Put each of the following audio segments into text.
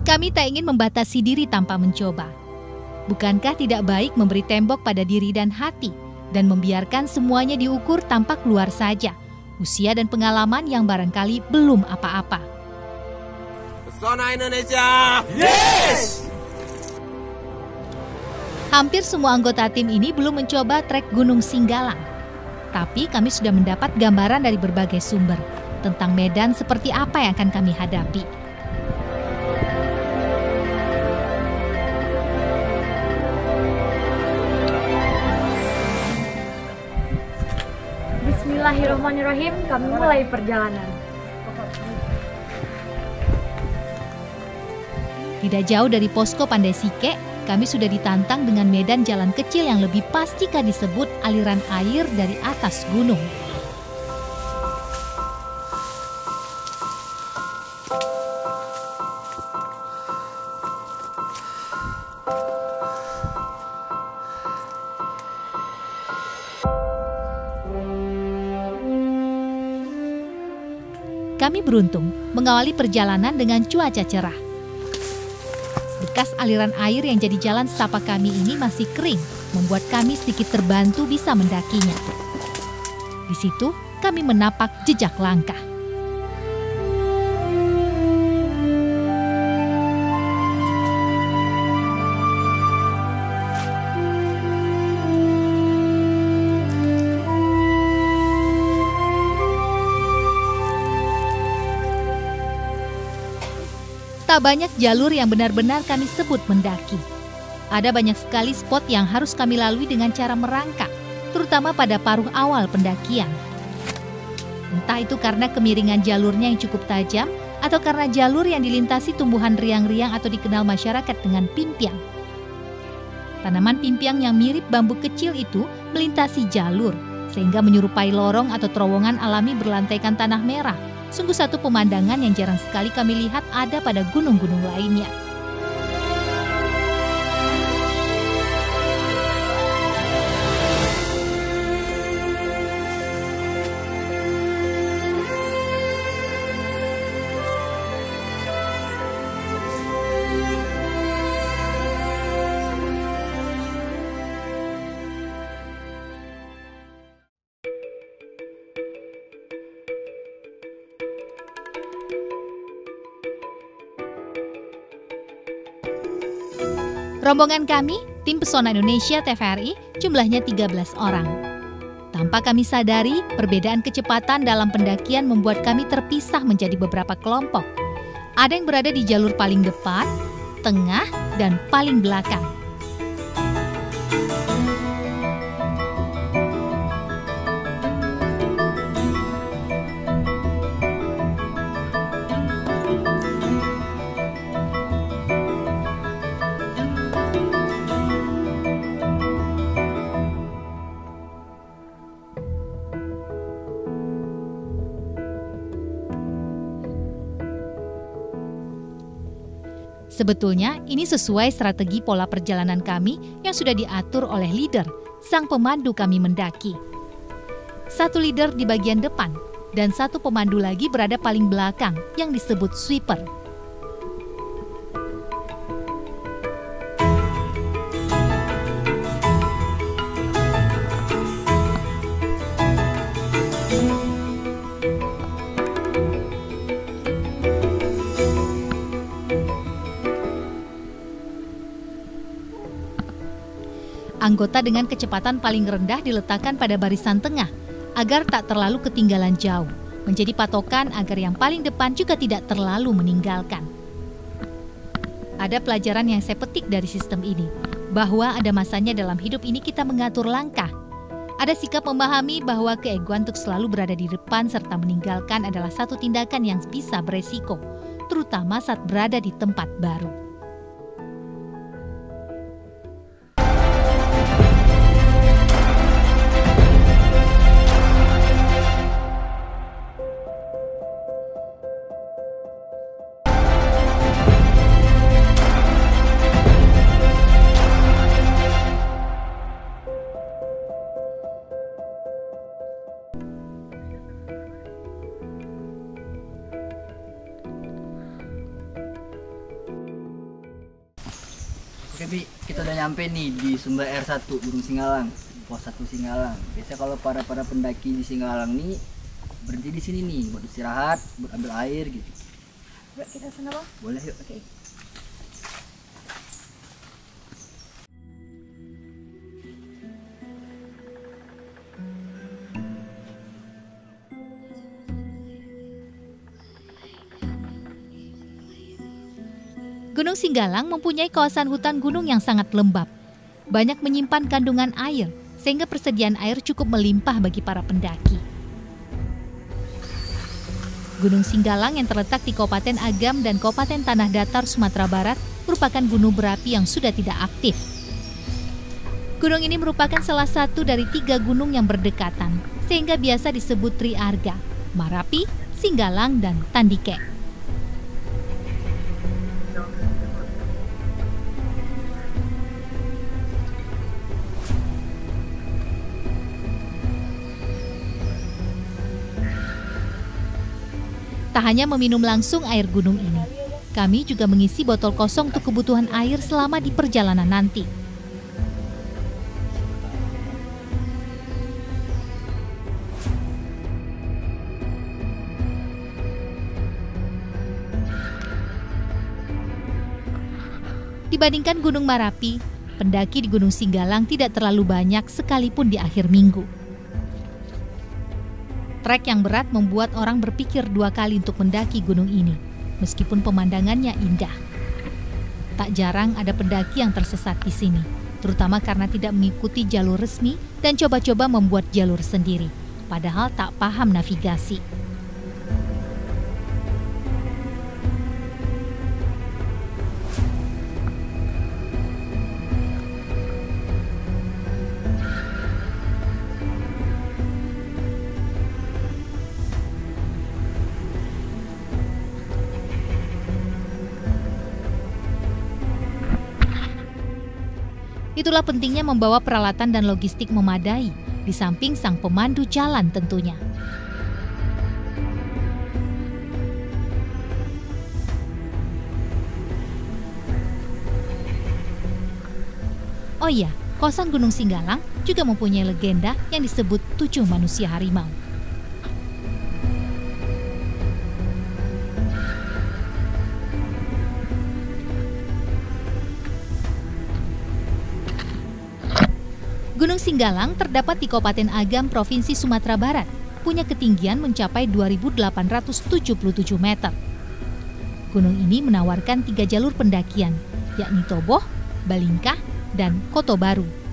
Kami tak ingin membatasi diri tanpa mencoba. Bukankah tidak baik memberi tembok pada diri dan hati dan membiarkan semuanya diukur tanpa keluar saja, usia dan pengalaman yang barangkali belum apa-apa. Pesona Indonesia! Yes! Hampir semua anggota tim ini belum mencoba trek Gunung Singgalang. Tapi kami sudah mendapat gambaran dari berbagai sumber tentang medan seperti apa yang akan kami hadapi. Bismillahirrahmanirrahim, kami mulai perjalanan. Tidak jauh dari posko Pandai Sike, kami sudah ditantang dengan medan jalan kecil yang lebih pasti disebut aliran air dari atas gunung. Kami beruntung mengawali perjalanan dengan cuaca cerah. Bekas aliran air yang jadi jalan setapak kami ini masih kering, membuat kami sedikit terbantu bisa mendakinya. Di situ kami menapak jejak langkah. Tak banyak jalur yang benar-benar kami sebut mendaki. Ada banyak sekali spot yang harus kami lalui dengan cara merangkak, terutama pada paruh awal pendakian. Entah itu karena kemiringan jalurnya yang cukup tajam, atau karena jalur yang dilintasi tumbuhan riang-riang atau dikenal masyarakat dengan pimpiang. Tanaman pimpiang yang mirip bambu kecil itu melintasi jalur, sehingga menyerupai lorong atau terowongan alami berlantaikan tanah merah. Sungguh satu pemandangan yang jarang sekali kami lihat ada pada gunung-gunung lainnya. Rombongan kami, tim Pesona Indonesia TVRI, jumlahnya 13 orang. Tanpa kami sadari, perbedaan kecepatan dalam pendakian membuat kami terpisah menjadi beberapa kelompok. Ada yang berada di jalur paling depan, tengah, dan paling belakang. Sebetulnya ini sesuai strategi pola perjalanan kami yang sudah diatur oleh leader, sang pemandu kami mendaki. Satu leader di bagian depan dan satu pemandu lagi berada paling belakang yang disebut sweeper. Anggota dengan kecepatan paling rendah diletakkan pada barisan tengah agar tak terlalu ketinggalan jauh, menjadi patokan agar yang paling depan juga tidak terlalu meninggalkan. Ada pelajaran yang saya petik dari sistem ini, bahwa ada masanya dalam hidup ini kita mengatur langkah. Ada sikap memahami bahwa keegoan untuk selalu berada di depan serta meninggalkan adalah satu tindakan yang bisa beresiko, terutama saat berada di tempat baru. Oke Bi, kita udah nyampe nih di sumber air 1 Gunung Singgalang, pos 1 Singgalang. Biasanya kalau para pendaki di Singgalang nih berhenti di sini nih buat istirahat, buat ambil air gitu. Yuk kita sana Bang. Boleh yuk. Oke. Gunung Singgalang mempunyai kawasan hutan gunung yang sangat lembab. Banyak menyimpan kandungan air, sehingga persediaan air cukup melimpah bagi para pendaki. Gunung Singgalang yang terletak di Kabupaten Agam dan Kabupaten Tanah Datar, Sumatera Barat, merupakan gunung berapi yang sudah tidak aktif. Gunung ini merupakan salah satu dari 3 gunung yang berdekatan, sehingga biasa disebut Triarga, Marapi, Singgalang, dan Tandike. Tak hanya meminum langsung air gunung ini, kami juga mengisi botol kosong untuk kebutuhan air selama di perjalanan nanti. Dibandingkan Gunung Marapi, pendaki di Gunung Singgalang tidak terlalu banyak sekalipun di akhir minggu. Trek yang berat membuat orang berpikir 2 kali untuk mendaki gunung ini, meskipun pemandangannya indah. Tak jarang ada pendaki yang tersesat di sini, terutama karena tidak mengikuti jalur resmi dan coba-coba membuat jalur sendiri, padahal tak paham navigasi. Itulah pentingnya membawa peralatan dan logistik memadai, di samping sang pemandu jalan tentunya. Oh iya, kawasan Gunung Singgalang juga mempunyai legenda yang disebut 7 manusia harimau. Gunung Singgalang terdapat di Kabupaten Agam, Provinsi Sumatera Barat, punya ketinggian mencapai 2.877 meter. Gunung ini menawarkan 3 jalur pendakian, yakni Toboh, Balingkah, dan Koto Baru.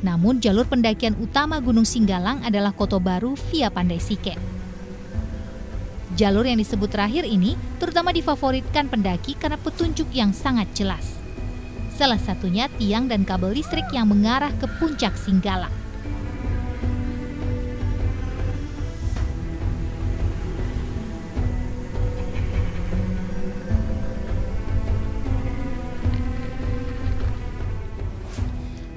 Namun jalur pendakian utama Gunung Singgalang adalah Koto Baru via Pandai Sike. Jalur yang disebut terakhir ini terutama difavoritkan pendaki karena petunjuk yang sangat jelas. Salah satunya tiang dan kabel listrik yang mengarah ke puncak Singgalang.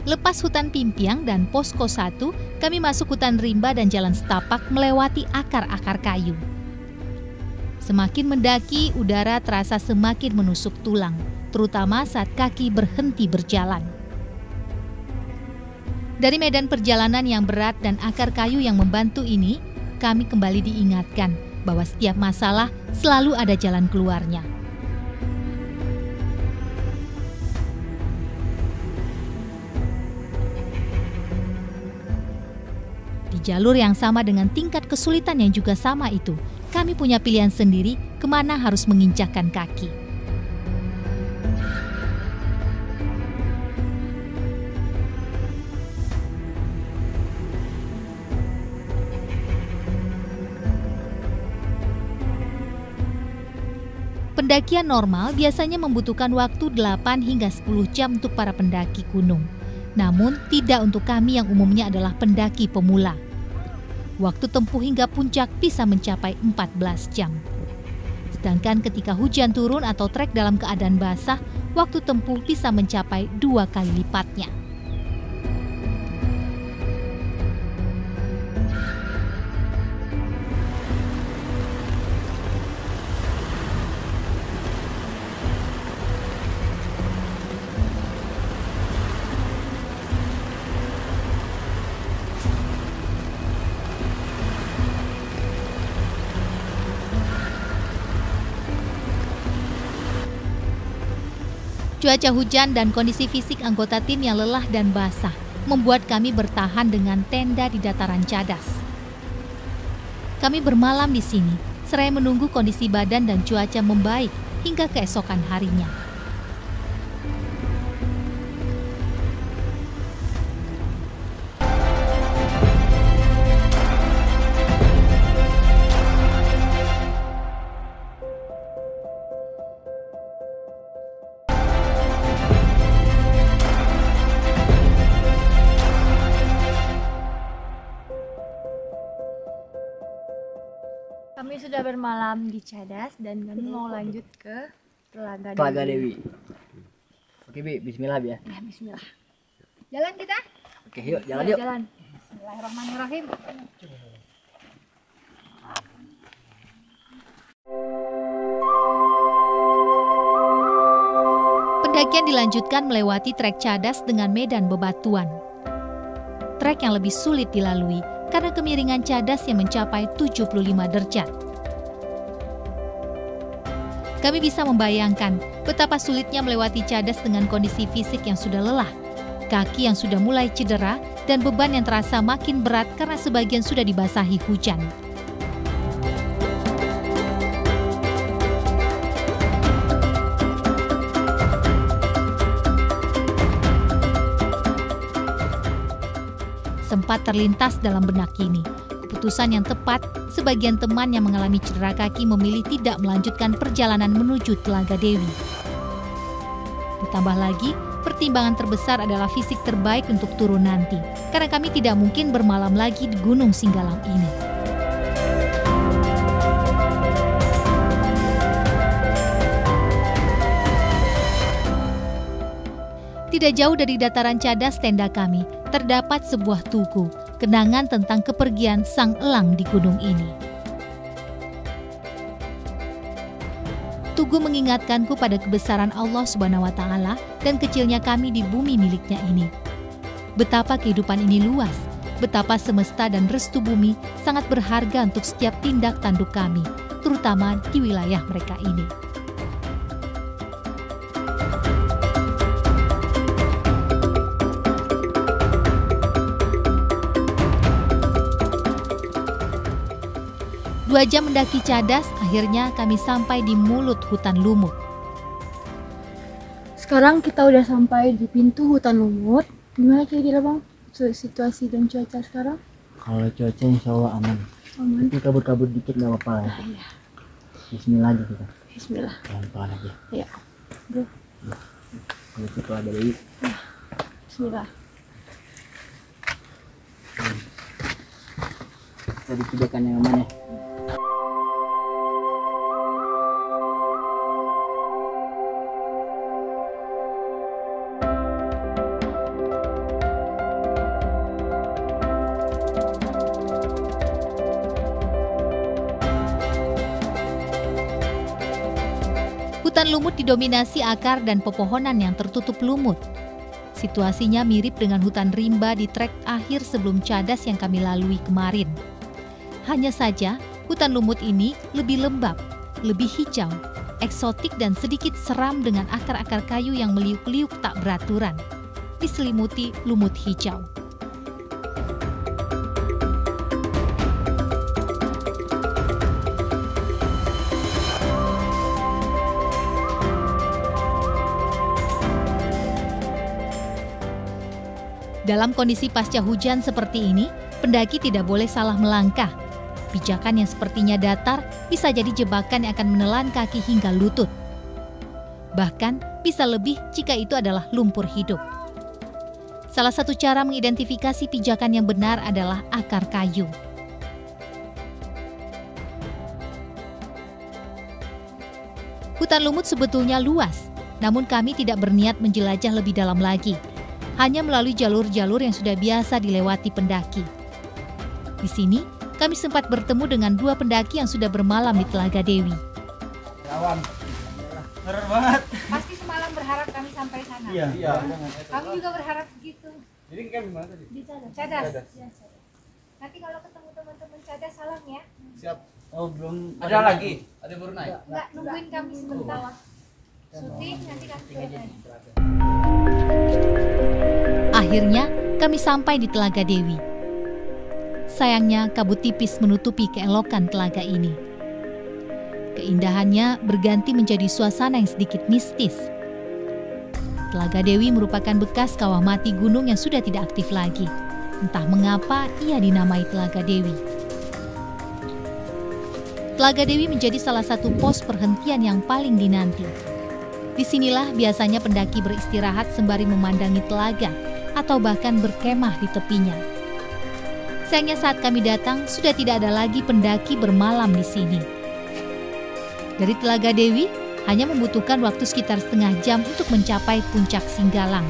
Lepas hutan Pimpiang dan Posko 1, kami masuk hutan rimba dan jalan setapak melewati akar-akar kayu. Semakin mendaki, udara terasa semakin menusuk tulang, terutama saat kaki berhenti berjalan. Dari medan perjalanan yang berat dan akar kayu yang membantu ini, kami kembali diingatkan bahwa setiap masalah selalu ada jalan keluarnya. Di jalur yang sama dengan tingkat kesulitan yang juga sama itu, kami punya pilihan sendiri kemana harus menginjakkan kaki. Pendakian normal biasanya membutuhkan waktu 8 hingga 10 jam untuk para pendaki gunung. Namun tidak untuk kami yang umumnya adalah pendaki pemula. Waktu tempuh hingga puncak bisa mencapai 14 jam. Sedangkan ketika hujan turun atau trek dalam keadaan basah, waktu tempuh bisa mencapai 2 kali lipatnya. Cuaca hujan dan kondisi fisik anggota tim yang lelah dan basah membuat kami bertahan dengan tenda di dataran Cadas. Kami bermalam di sini, seraya menunggu kondisi badan dan cuaca membaik hingga keesokan harinya. Kami sudah bermalam di Cadas dan kami mau lanjut ke Telaga Telaga Dewi. Dewi. Oke Bi, bismillah Bi ya. Ya, bismillah. Jalan kita? Oke yuk, jalan Ya, yuk. jalan. Bismillahirrahmanirrahim. Pendakian dilanjutkan melewati trek Cadas dengan medan bebatuan. Trek yang lebih sulit dilalui karena kemiringan Cadas yang mencapai 75 derajat. Kami bisa membayangkan betapa sulitnya melewati Cadas dengan kondisi fisik yang sudah lelah, kaki yang sudah mulai cedera, dan beban yang terasa makin berat karena sebagian sudah dibasahi hujan. Sempat terlintas dalam benak kini, keputusan yang tepat, sebagian teman yang mengalami cedera kaki memilih tidak melanjutkan perjalanan menuju Telaga Dewi. Ditambah lagi, pertimbangan terbesar adalah fisik terbaik untuk turun nanti, karena kami tidak mungkin bermalam lagi di Gunung Singgalang ini. Tidak jauh dari dataran Cadas tenda kami, terdapat sebuah tugu, kenangan tentang kepergian sang elang di gunung ini. Tugu mengingatkanku pada kebesaran Allah Subhanahu wa Ta'ala dan kecilnya kami di bumi miliknya ini. Betapa kehidupan ini luas, betapa semesta dan restu bumi sangat berharga untuk setiap tindak tanduk kami, terutama di wilayah mereka ini. Dua jam mendaki Cadas, akhirnya kami sampai di mulut hutan lumut. Sekarang kita udah sampai di pintu hutan lumut. Gimana kira-kira Bang situasi dan cuaca sekarang? Kalau cuaca insya Allah aman. Aman. Tapi kabut-kabut dikit nggak apa-apa lah. Iya. Bismillah aja kita. Bismillah. Pelan-pelan aja. Iya. Bro. Menuju Telaga Dewi. Bismillah. Kita di pijakan yang aman ya. Hutan lumut didominasi akar dan pepohonan yang tertutup lumut. Situasinya mirip dengan hutan rimba di trek akhir sebelum Cadas yang kami lalui kemarin. Hanya saja, hutan lumut ini lebih lembab, lebih hijau, eksotik dan sedikit seram dengan akar-akar kayu yang meliuk-liuk tak beraturan, diselimuti lumut hijau. Dalam kondisi pasca hujan seperti ini, pendaki tidak boleh salah melangkah. Pijakan yang sepertinya datar bisa jadi jebakan yang akan menelan kaki hingga lutut. Bahkan bisa lebih jika itu adalah lumpur hidup. Salah satu cara mengidentifikasi pijakan yang benar adalah akar kayu. Hutan lumut sebetulnya luas, namun kami tidak berniat menjelajah lebih dalam lagi. Hanya melalui jalur-jalur yang sudah biasa dilewati pendaki. Di sini, kami sempat bertemu dengan 2 pendaki yang sudah bermalam di Telaga Dewi. Kawan, bener banget. Pasti semalam berharap kami sampai sana. Iya. Kami juga berharap begitu. Jadi kan gimana tadi? Di Cadas. Ya, Cadas. Nanti kalau ketemu teman-teman Cadas, salam ya. Siap. Oh, belum. Ada lagi? Ada baru naik? Enggak, nungguin kami sebentar. Syuting, nanti kami turun lagi. Akhirnya, kami sampai di Telaga Dewi. Sayangnya, kabut tipis menutupi keelokan telaga ini. Keindahannya berganti menjadi suasana yang sedikit mistis. Telaga Dewi merupakan bekas kawah mati gunung yang sudah tidak aktif lagi. Entah mengapa ia dinamai Telaga Dewi. Telaga Dewi menjadi salah satu pos perhentian yang paling dinanti. Disinilah biasanya pendaki beristirahat sembari memandangi telaga atau bahkan berkemah di tepinya. Sayangnya saat kami datang sudah tidak ada lagi pendaki bermalam di sini. Dari Telaga Dewi hanya membutuhkan waktu sekitar setengah jam untuk mencapai puncak Singgalang.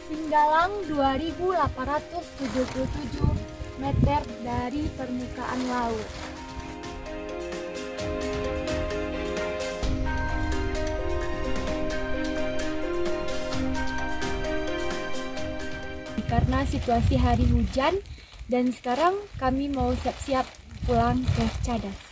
Singgalang 2.877 meter dari permukaan laut. Karena situasi hari hujan dan sekarang kami mau siap-siap pulang ke Cadas.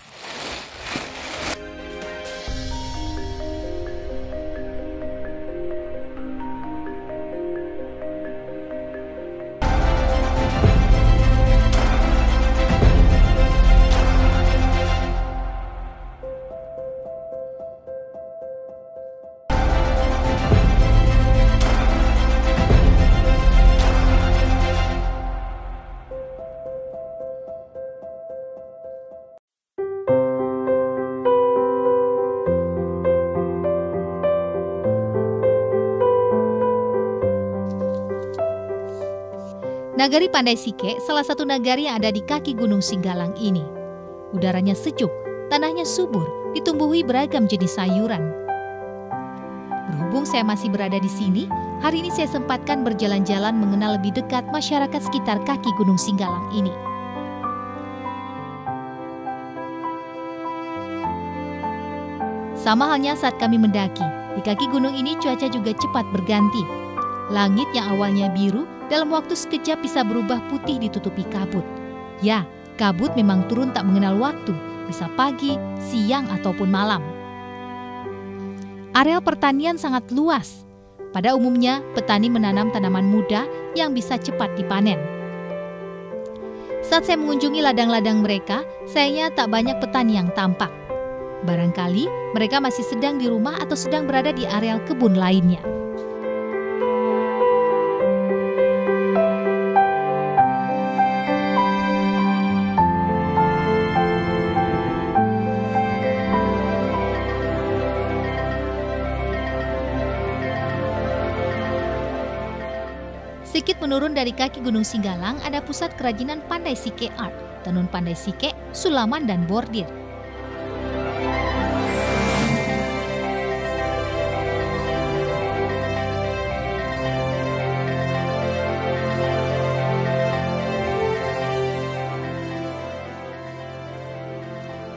Nagari Pandai Sike salah satu nagari yang ada di kaki Gunung Singgalang ini. Udaranya sejuk, tanahnya subur, ditumbuhi beragam jenis sayuran. Berhubung saya masih berada di sini, hari ini saya sempatkan berjalan-jalan mengenal lebih dekat masyarakat sekitar kaki Gunung Singgalang ini. Sama halnya saat kami mendaki, di kaki gunung ini cuaca juga cepat berganti. Langit yang awalnya biru dalam waktu sekejap bisa berubah putih ditutupi kabut. Ya, kabut memang turun tak mengenal waktu, bisa pagi, siang ataupun malam. Areal pertanian sangat luas. Pada umumnya, petani menanam tanaman muda yang bisa cepat dipanen. Saat saya mengunjungi ladang-ladang mereka, sayangnya tak banyak petani yang tampak. Barangkali mereka masih sedang di rumah atau sedang berada di areal kebun lainnya. Sedikit menurun dari kaki Gunung Singgalang ada pusat kerajinan Pandai Sike Art, tenun Pandai Sike, sulaman dan bordir.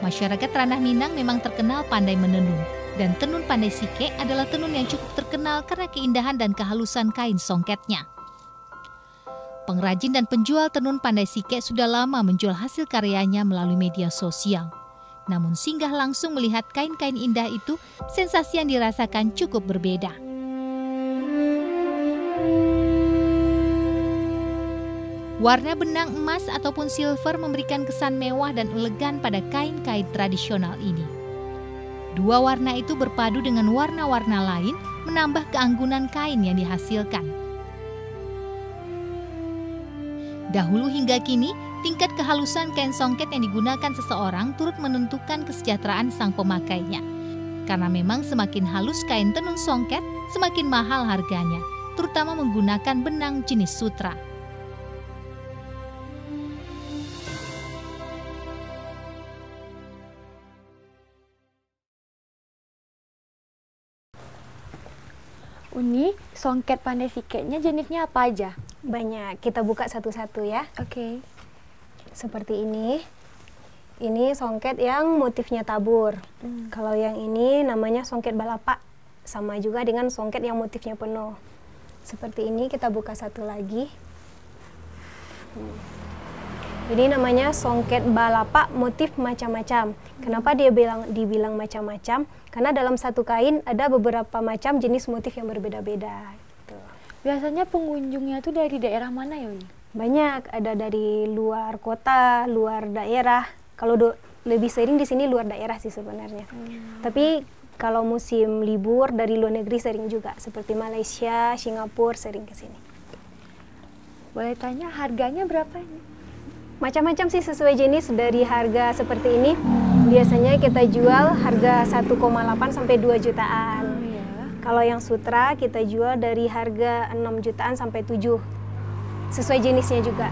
Masyarakat Ranah Minang memang terkenal pandai menenun, dan tenun Pandai Sike adalah tenun yang cukup terkenal karena keindahan dan kehalusan kain songketnya. Pengrajin dan penjual tenun Pandai Sike sudah lama menjual hasil karyanya melalui media sosial. Namun singgah langsung melihat kain-kain indah itu, sensasi yang dirasakan cukup berbeda. Warna benang emas ataupun silver memberikan kesan mewah dan elegan pada kain-kain tradisional ini. Dua warna itu berpadu dengan warna-warna lain menambah keanggunan kain yang dihasilkan. Dahulu hingga kini, tingkat kehalusan kain songket yang digunakan seseorang turut menentukan kesejahteraan sang pemakainya. Karena memang semakin halus kain tenun songket, semakin mahal harganya, terutama menggunakan benang jenis sutra. Uni, songket pandai siketnya jenisnya apa aja? Banyak, kita buka satu-satu ya. Oke. Seperti ini. Ini songket yang motifnya tabur. Kalau yang ini namanya songket balapak. Sama juga dengan songket yang motifnya penuh. Seperti ini, kita buka satu lagi. Ini namanya songket balapak motif macam-macam. Kenapa dia dibilang macam-macam? Karena dalam satu kain ada beberapa macam jenis motif yang berbeda-beda. Gitu. Biasanya pengunjungnya tuh dari daerah mana ya, Uni? Banyak, ada dari luar kota, luar daerah. Kalau lebih sering di sini luar daerah sih sebenarnya. Tapi kalau musim libur dari luar negeri sering juga, seperti Malaysia, Singapura sering ke sini. Boleh tanya harganya berapa ini? Macam-macam sih sesuai jenis, dari harga seperti ini biasanya kita jual harga 1,8 sampai 2 jutaan. Kalau yang sutra kita jual dari harga 6 jutaan sampai 7. Sesuai jenisnya juga.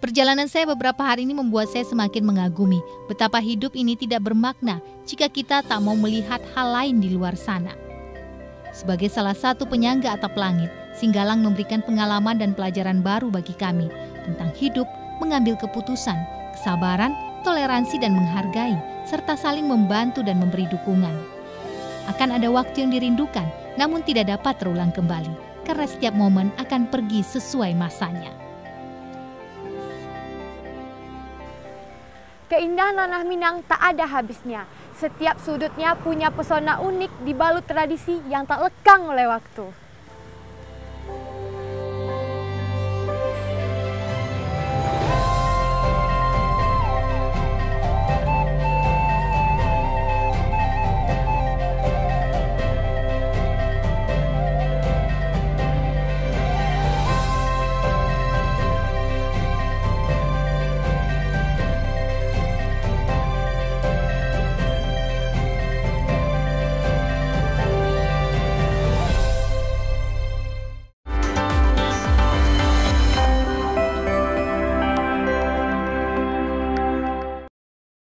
Perjalanan saya beberapa hari ini membuat saya semakin mengagumi betapa hidup ini tidak bermakna jika kita tak mau melihat hal lain di luar sana. Sebagai salah satu penyangga atap langit, Singgalang memberikan pengalaman dan pelajaran baru bagi kami tentang hidup, mengambil keputusan, kesabaran, toleransi dan menghargai, serta saling membantu dan memberi dukungan. Akan ada waktu yang dirindukan, namun tidak dapat terulang kembali, karena setiap momen akan pergi sesuai masanya. Keindahan Tanah Minang tak ada habisnya. Setiap sudutnya punya pesona unik dibalut tradisi yang tak lekang oleh waktu.